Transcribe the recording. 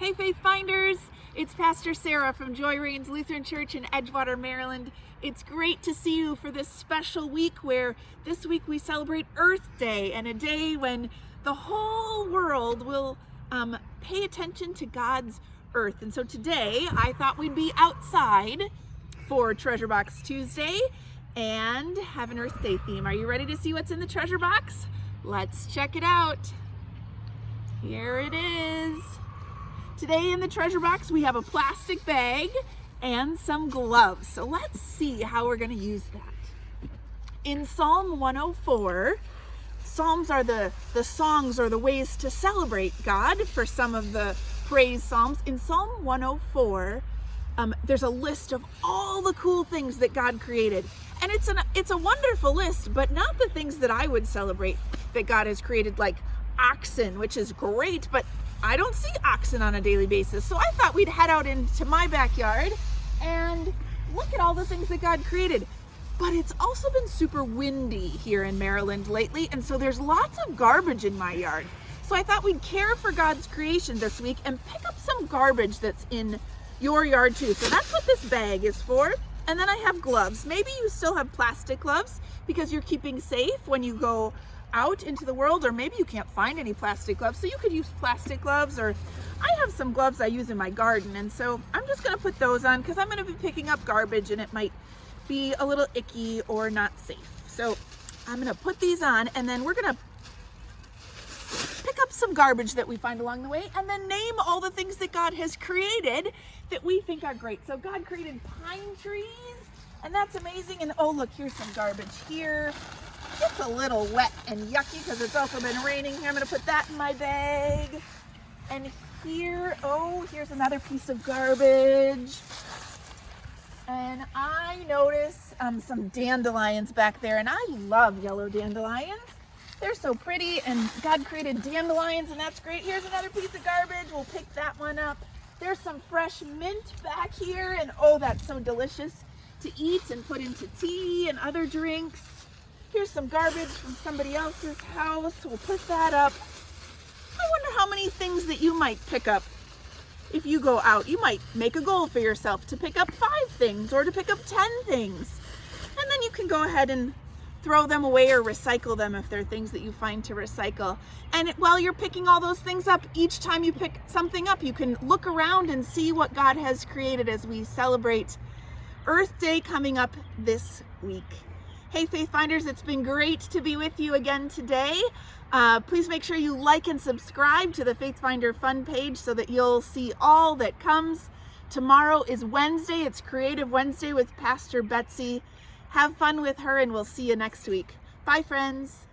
Hey Faith Finders, it's Pastor Sara from Joy Reigns Lutheran Church in Edgewater, Maryland. It's great to see you for this special week where this week we celebrate Earth Day, and a day when the whole world will pay attention to God's earth. And so today I thought we'd be outside for Treasure Box Tuesday and have an Earth Day theme. Are you ready to see what's in the treasure box? Let's check it out. Here it is. Today in the treasure box we have a plastic bag and some gloves. So let's see how we're going to use that. In Psalm 104, Psalms are the songs or the ways to celebrate God for some of the praise Psalms. In Psalm 104, there's a list of all the cool things that God created. And it's a wonderful list, but not the things that I would celebrate that God has created, like oxen, which is great, but I don't see oxen on a daily basis. So I thought we'd head out into my backyard and look at all the things that God created. But it's also been super windy here in Maryland lately, and so there's lots of garbage in my yard. So I thought we'd care for God's creation this week and pick up some garbage that's in your yard too. So that's what this bag is for. And then I have gloves. Maybe you still have plastic gloves because you're keeping safe when you go out into the world, or maybe you can't find any plastic gloves, so you could use plastic gloves. Or I have some gloves I use in my garden, and so I'm just going to put those on because I'm going to be picking up garbage and it might be a little icky or not safe. So I'm going to put these on, and then we're going to pick up some garbage that we find along the way and then name all the things that God has created that we think are great. So God created pine trees, and that's amazing. And oh, look, here's some garbage here. It's a little wet and yucky because it's also been raining here. I'm going to put that in my bag. And here, oh, here's another piece of garbage. And I notice some dandelions back there, and I love yellow dandelions. They're so pretty, and God created dandelions, and that's great. Here's another piece of garbage. We'll pick that one up. There's some fresh mint back here, and oh, that's so delicious to eat and put into tea and other drinks. Here's some garbage from somebody else's house. We'll put that up. I wonder how many things that you might pick up if you go out. You might make a goal for yourself to pick up 5 things or to pick up 10 things. And then you can go ahead and throw them away or recycle them if they're things that you find to recycle. And while you're picking all those things up, each time you pick something up, you can look around and see what God has created as we celebrate Earth Day coming up this week. Hey Faith Finders, it's been great to be with you again today. Please make sure you like and subscribe to the Faith Finder Fun page so that you'll see all that comes. Tomorrow is Wednesday. It's Creative Wednesday with Pastor Betsy. Have fun with her, and we'll see you next week. Bye, friends.